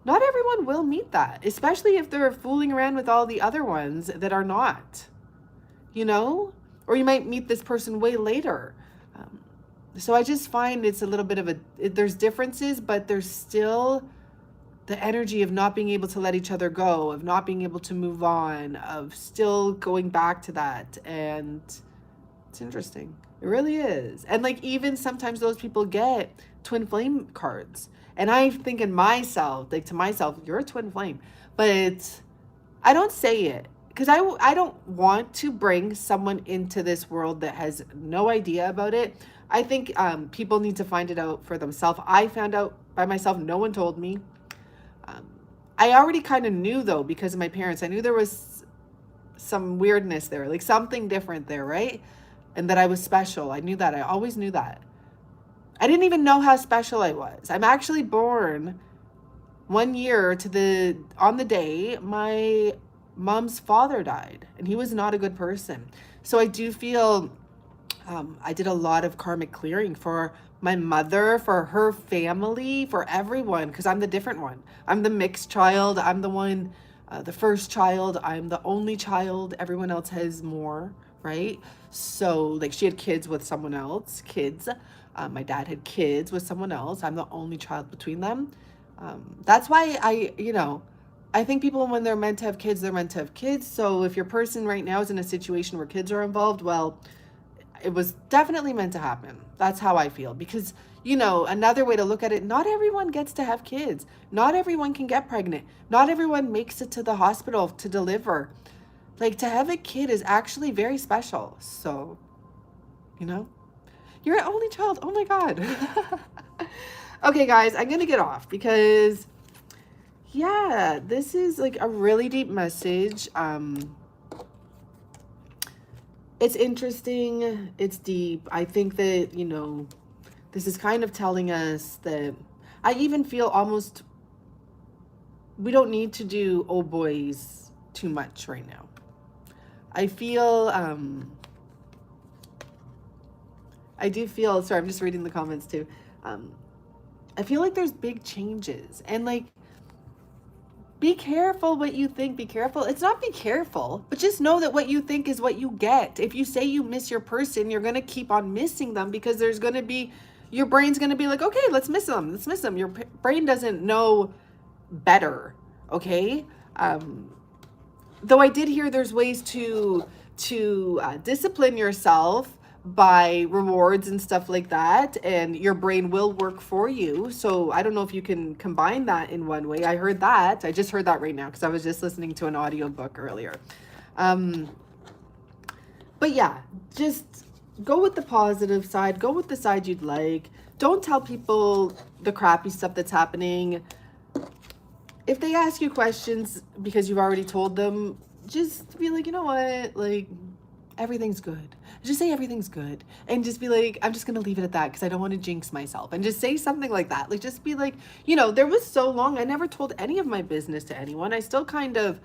not everyone will meet that, especially if they're fooling around with all the other ones that are not, you know, or you might meet this person way later. So I just find it's a little bit of there's differences, but there's still the energy of not being able to let each other go, of not being able to move on, of still going back to that. And it's interesting. It really is. And like, even sometimes those people get twin flame cards. And I think in myself, like to myself, you're a twin flame. But I don't say it because I don't want to bring someone into this world that has no idea about it. I think people need to find it out for themselves. I found out by myself. No one told me. I already kind of knew, though, because of my parents. I knew there was some weirdness there, like something different there, right? And that I was special. I knew that. I always knew that. I didn't even know how special I was. I'm actually born 1 year on the day my mom's father died, and he was not a good person. So I do feel I did a lot of karmic clearing for my mother, for her family, for everyone, because I'm the different one. I'm the mixed child. I'm the one, the first child. I'm the only child. Everyone else has more, right? So like she had kids with someone else, kids. My dad had kids with someone else. I'm the only child between them. That's why I think people, when they're meant to have kids, they're meant to have kids. So if your person right now is in a situation where kids are involved, well, it was definitely meant to happen. That's how I feel. Because, another way to look at it, not everyone gets to have kids. Not everyone can get pregnant. Not everyone makes it to the hospital to deliver. Like, to have a kid is actually very special. So, you're an only child. Oh my God. Okay, guys, I'm going to get off because, yeah, this is like a really deep message. It's interesting. It's deep. I think that, this is kind of telling us that I even feel almost we don't need to do oh boys too much right now. I feel, I do feel, sorry, I'm just reading the comments too. I feel like there's big changes, and like, be careful what you think. Be careful. It's not be careful, but just know that what you think is what you get. If you say you miss your person, you're going to keep on missing them because there's going to be, your brain's going to be like, okay, let's miss them. Let's miss them. Your brain doesn't know better. Okay. Though I did hear there's ways to discipline yourself by rewards and stuff like that, and your brain will work for you. So I don't know if you can combine that in one way. I heard that. I just heard that right now because I was just listening to an audiobook earlier. But yeah, just go with the positive side. Go with the side you'd like. Don't tell people the crappy stuff that's happening. If they ask you questions because you've already told them, just be like, you know what, like, everything's good. Just say everything's good, and just be like, I'm just gonna leave it at that because I don't want to jinx myself, and just say something like that. Like, just be like, there was so long I never told any of my business to anyone. I still kind of,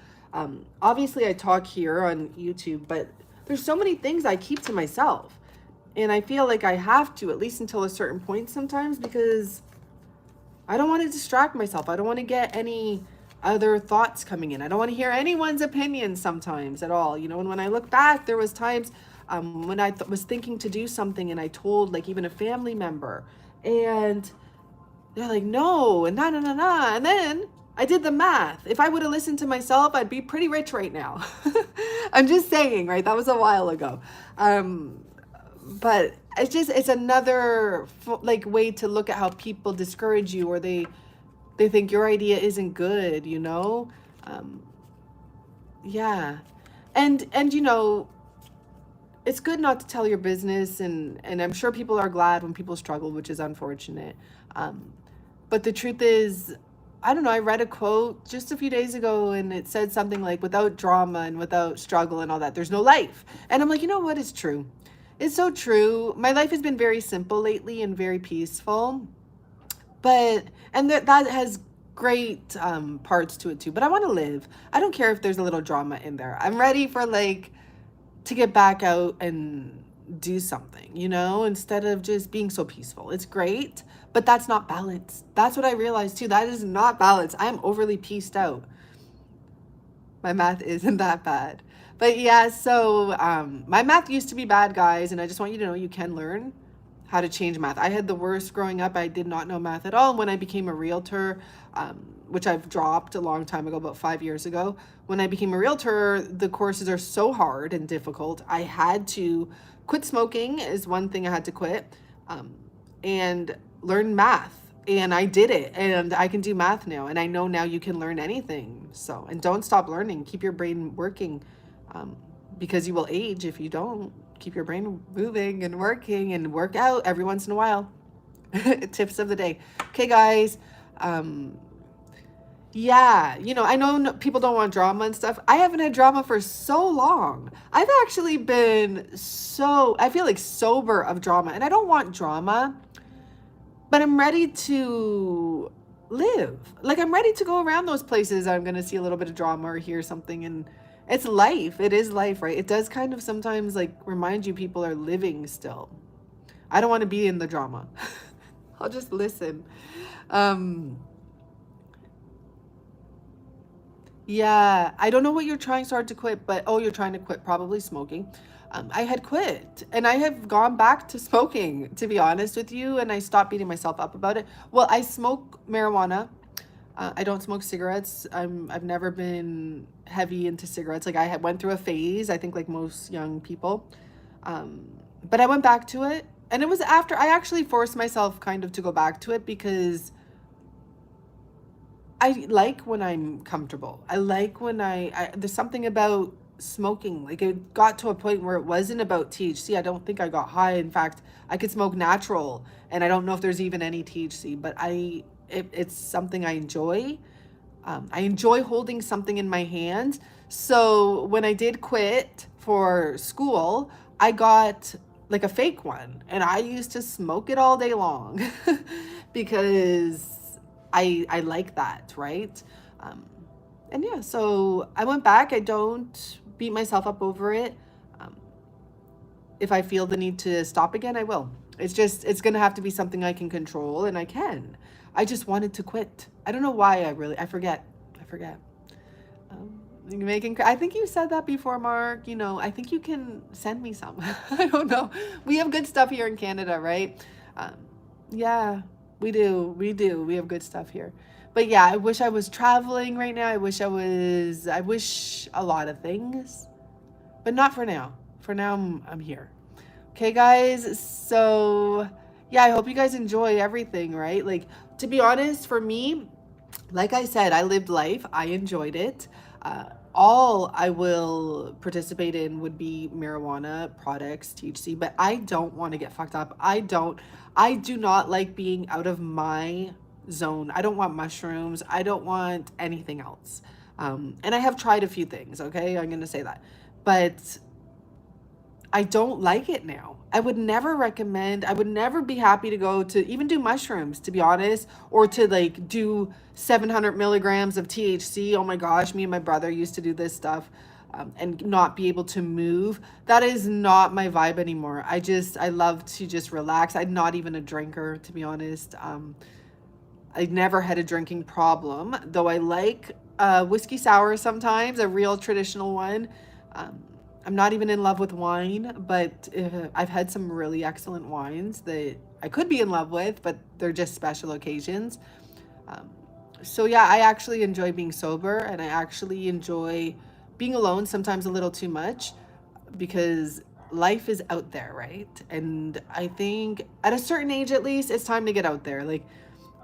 obviously I talk here on YouTube, but there's so many things I keep to myself, and I feel like I have to, at least until a certain point sometimes, because I don't want to distract myself. I don't want to get any other thoughts coming in. I don't want to hear anyone's opinion sometimes at all, you know. And when I look back, there was times when I was thinking to do something and I told like even a family member, and they're like, no, and nah, nah, nah, nah. And then I did the math. If I would have listened to myself, I'd be pretty rich right now. I'm just saying, right? That was a while ago. But it's another like way to look at how people discourage you, or they think your idea isn't good, you know? Yeah. And you know, it's good not to tell your business, and I'm sure people are glad when people struggle, which is unfortunate. But the truth is, I don't know, I read a quote just a few days ago and it said something like, without drama and without struggle and all that, there's no life. And I'm like, you know what? It's true. It's so true. My life has been very simple lately and very peaceful. And that has great parts to it too. But I want to live. I don't care if there's a little drama in there. I'm ready for like to get back out and do something, you know, instead of just being so peaceful. It's great, but that's not balance. That's what I realized too. That is not balance. I'm overly pieced out. My math isn't that bad. But yeah, so my math used to be bad, guys, and I just want you to know you can learn how to change math. I had the worst growing up. I did not know math at all. When I became a realtor, which I've dropped a long time ago, about 5 years ago, when I became a realtor, the courses are so hard and difficult. I had to quit smoking is one thing I had to quit, and learn math. And I did it, and I can do math now. And I know now you can learn anything. So, and don't stop learning. Keep your brain working, because you will age if you don't keep your brain moving and working, and work out every once in a while. Tips of the day. Okay, guys. Yeah, you know, I know people don't want drama and stuff. I haven't had drama for so long. I've actually been I feel like sober of drama, and I don't want drama, but I'm ready to live. Like, I'm ready to go around those places. I'm going to see a little bit of drama or hear something, and it's life. It is life, right? It does kind of sometimes like remind you people are living still. I don't want to be in the drama. I'll just listen. Yeah, I don't know what you're trying so hard to quit, but you're trying to quit probably smoking. I had quit, and I have gone back to smoking, to be honest with you, and I stopped beating myself up about it. Well, I smoke marijuana. I don't smoke cigarettes. I've never been heavy into cigarettes. Like, I went through a phase, I think like most young people. But I went back to it, and it was after I actually forced myself kind of to go back to it, because I like when I'm comfortable. I like when there's something about smoking. Like, it got to a point where it wasn't about THC. I don't think I got high. In fact, I could smoke natural, and I don't know if there's even any THC, but it's something I enjoy. I enjoy holding something in my hand. So when I did quit for school, I got like a fake one, and I used to smoke it all day long because I like that, right? And yeah, so I went back. I don't beat myself up over it. If I feel the need to stop again, I will. It's going to have to be something I can control, and I can. I just wanted to quit. I don't know why. I forget. I think you said that before, Mark. You know, I think you can send me some. I don't know. We have good stuff here in Canada, right? Yeah, we do. We have good stuff here. But yeah, I wish I was traveling right now. I wish a lot of things, but not for now. For now, I'm here. Okay, guys. So yeah, I hope you guys enjoy everything, right? Like, to be honest, for me, like I said, I lived life. I enjoyed it. All I will participate in would be marijuana products, THC, but I don't want to get fucked up. I do not like being out of my zone. I don't want mushrooms. I don't want anything else. And I have tried a few things, okay? I'm going to say that. But I don't like it now. I would never be happy to go to even do mushrooms, to be honest, or to like do 700 milligrams of THC. Oh my gosh, me and my brother used to do this stuff, and not be able to move. That is not my vibe anymore. I love to just relax. I'm not even a drinker, to be honest. I never had a drinking problem, though I like whiskey sour sometimes, a real traditional one. Um, I'm not even in love with wine, but I've had some really excellent wines that I could be in love with, but they're just special occasions. Um, so yeah, I actually enjoy being sober, and I actually enjoy being alone, sometimes a little too much, because life is out there, right? And I think at a certain age, at least, it's time to get out there. Like,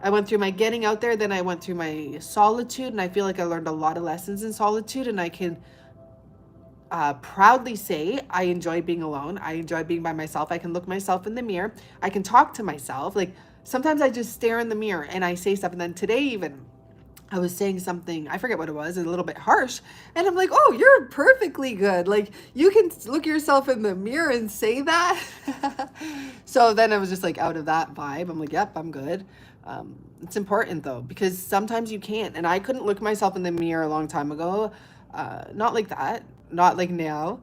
I went through my getting out there, then I went through my solitude, and I feel like I learned a lot of lessons in solitude, and I can proudly say I enjoy being alone. I enjoy being by myself. I can look myself in the mirror. I can talk to myself. Like, sometimes I just stare in the mirror and I say stuff. And then today, even, I was saying something, I forget what it was, a little bit harsh. And I'm like, oh, you're perfectly good. Like, you can look yourself in the mirror and say that. So then I was just like out of that vibe. I'm like, yep, I'm good. It's important though, because sometimes you can't. And I couldn't look myself in the mirror a long time ago. Not like that, not like now.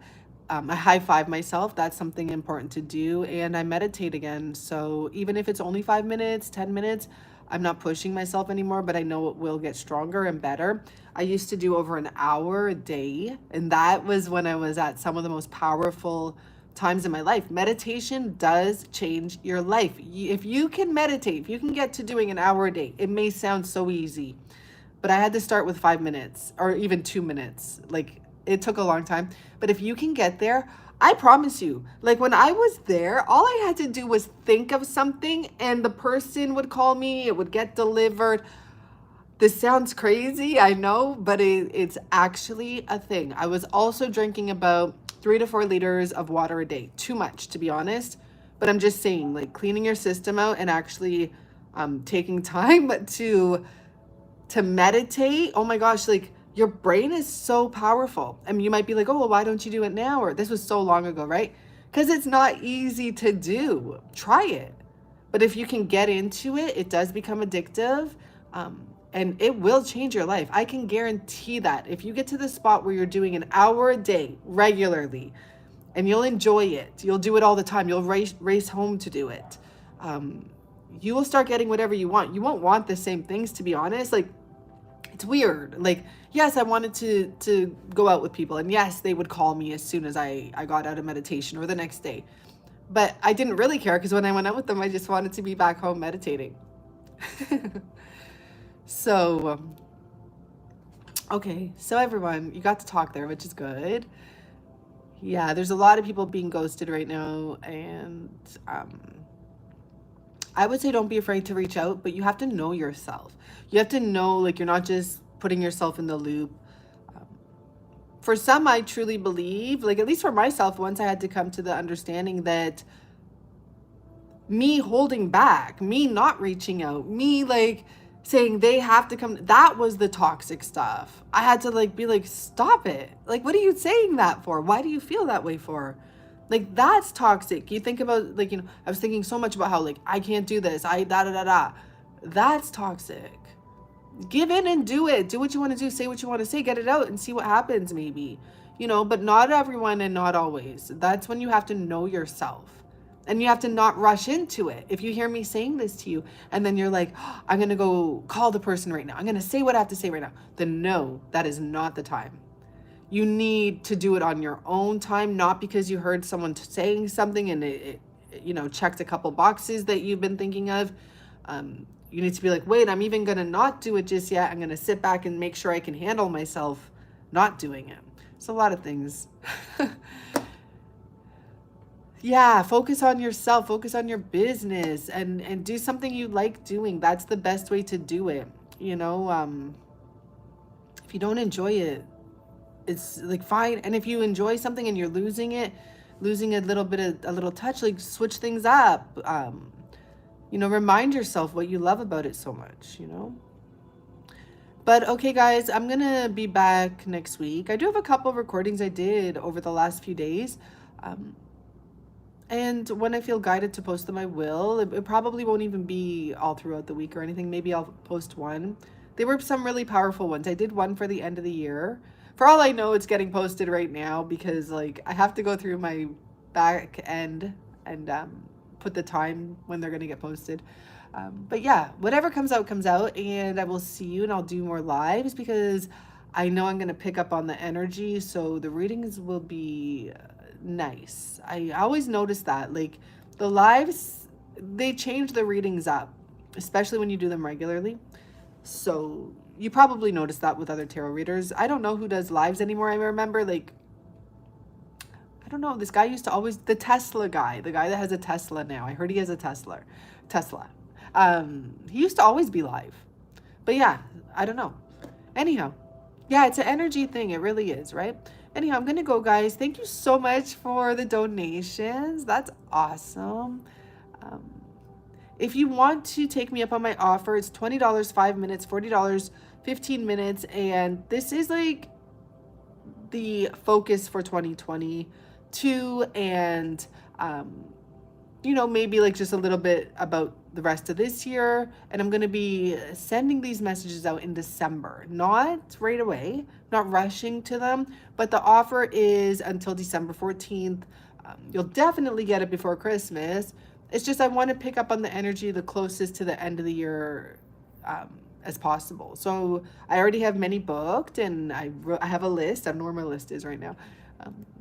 I high five myself. That's something important to do. And I meditate again. So even if it's only 5 minutes, 10 minutes, I'm not pushing myself anymore, but I know it will get stronger and better. I used to do over an hour a day, and that was when I was at some of the most powerful times in my life. Meditation does change your life. If you can meditate, if you can get to doing an hour a day, it may sound so easy, but I had to start with 5 minutes or even 2 minutes. Like, it took a long time, but if you can get there, I promise you, like when I was there, all I had to do was think of something and the person would call me, it would get delivered. This sounds crazy, I know, but it's actually a thing. I was also drinking about 3 to 4 liters of water a day. Too much, to be honest. But I'm just saying, like, cleaning your system out and actually taking time to meditate. Oh my gosh, like, your brain is so powerful. I mean, you might be like, oh, well, why don't you do it now? Or this was so long ago, right? Because it's not easy to do. Try it. But if you can get into it, it does become addictive. And it will change your life. I can guarantee that. If you get to the spot where you're doing an hour a day regularly, and you'll enjoy it, you'll do it all the time, you'll race home to do it, you will start getting whatever you want. You won't want the same things, to be honest. Like, it's weird. Like, yes, I wanted to go out with people, and yes, they would call me as soon as I got out of meditation or the next day. But I didn't really care, because when I went out with them, I just wanted to be back home meditating. So, okay, so everyone, you got to talk there, which is good. Yeah, there's a lot of people being ghosted right now, and I would say don't be afraid to reach out, but you have to know yourself. You have to know, like, you're not just putting yourself in the loop. For some, I truly believe, like, at least for myself, once I had to come to the understanding that me holding back, me not reaching out, me, like, saying they have to come, that was the toxic stuff. I had to, like, be like, stop it. Like, what are you saying that for? Why do you feel that way for? Like, that's toxic. You think about, like, I was thinking so much about how, like, I can't do this, da. That's toxic. Give in and do it. Do what you want to do. Say what you want to say. Get it out and see what happens, maybe. But not everyone and not always. That's when you have to know yourself. And you have to not rush into it. If you hear me saying this to you and then you're like, oh, I'm going to go call the person right now, I'm going to say what I have to say right now, then no, that is not the time. You need to do it on your own time, not because you heard someone saying something and it checked a couple boxes that you've been thinking of. You need to be like, wait, I'm even going to not do it just yet. I'm going to sit back and make sure I can handle myself not doing it. It's a lot of things. Yeah, focus on yourself, focus on your business, and do something you like doing. That's the best way to do it. If you don't enjoy it, it's like fine. And if you enjoy something and you're losing a little touch, like switch things up. Remind yourself what you love about it so much, But okay, guys, I'm gonna be back next week. I do have a couple of recordings I did over the last few days. And when I feel guided to post them, I will. It probably won't even be all throughout the week or anything. Maybe I'll post one. They were some really powerful ones. I did one for the end of the year. For all I know, it's getting posted right now because, like, I have to go through my back end and put the time when they're going to get posted. But yeah, whatever comes out, comes out. And I will see you, and I'll do more lives because I know I'm going to pick up on the energy. So the readings will be nice. I always notice that. Like the lives, they change the readings up, especially when you do them regularly. So you probably noticed that with other tarot readers. I don't know who does lives anymore. I remember like, I don't know, this guy used to always, the Tesla guy, the guy that has a Tesla now. I heard he has a Tesla. He used to always be live. But yeah, I don't know. Anyhow, yeah, it's an energy thing. It really is, right? Anyhow, I'm going to go, guys. Thank you so much for the donations. That's awesome. Um, if you want to take me up on my offer, it's $20, 5 minutes, $40, 15 minutes. And this is like the focus for 2022. And, you know, maybe like just a little bit about the rest of this year. And I'm going to be sending these messages out in December, not right away, not rushing to them, but the offer is until December 14th. You'll definitely get it before Christmas. It's just I want to pick up on the energy the closest to the end of the year as possible. So I already have many booked, and I have a list. I don't know where my list is right now.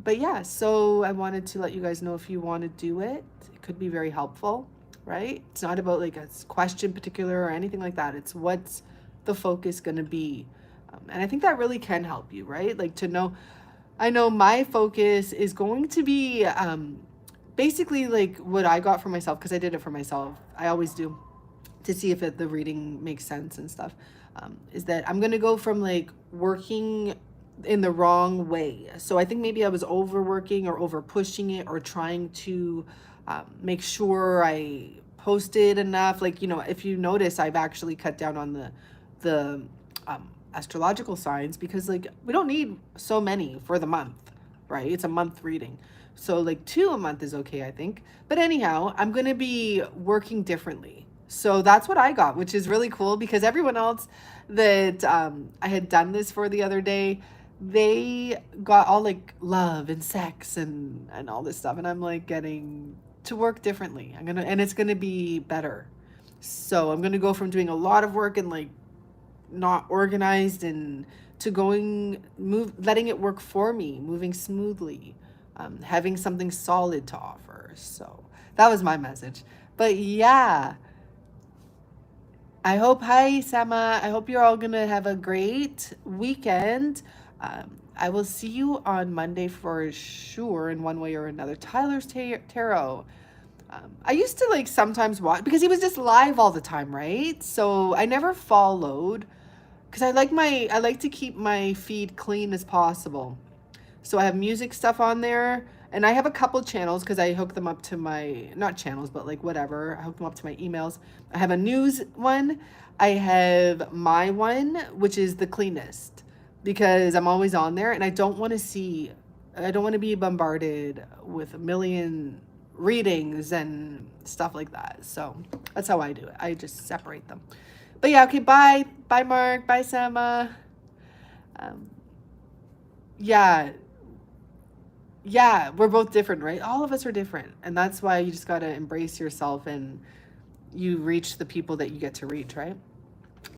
But yeah, so I wanted to let you guys know if you want to do it. It could be very helpful, right? It's not about like a question particular or anything like that. It's what's the focus going to be. And I think that really can help you, right? Like to know, I know my focus is going to be basically like what I got for myself, because I did it for myself. I always do, to see if the reading makes sense and stuff, is that I'm going to go from like working in the wrong way. So I think maybe I was overworking or over pushing it, or trying to make sure I posted enough. Like, you know, if you notice, I've actually cut down on the astrological signs, because like we don't need so many for the month, right? It's a month reading. So like 2 a month is okay, I think. But anyhow, I'm going to be working differently. So that's what I got, which is really cool, because everyone else that I had done this for the other day, they got all like love and sex and all this stuff. And I'm like getting to work differently. And it's going to be better. So I'm going to go from doing a lot of work and like not organized, and to letting it work for me, moving smoothly, having something solid to offer. So that was my message. But yeah, hi Sama, I hope you're all gonna have a great weekend. I will see you on Monday for sure, in one way or another. Tyler's Tarot. I used to like sometimes watch, because he was just live all the time, right? So I never followed, because I like to keep my feed clean as possible. So I have music stuff on there, and I have a couple channels because I hook them up to my, not channels, but like whatever. I hook them up to my emails. I have a news one. I have my one, which is the cleanest, because I'm always on there, and I don't want to be bombarded with a million readings and stuff like that. So that's how I do it. I just separate them. But yeah, okay, bye. Bye, Mark. Bye, Sama. Yeah, we're both different, right? All of us are different. And that's why you just got to embrace yourself, and you reach the people that you get to reach, right?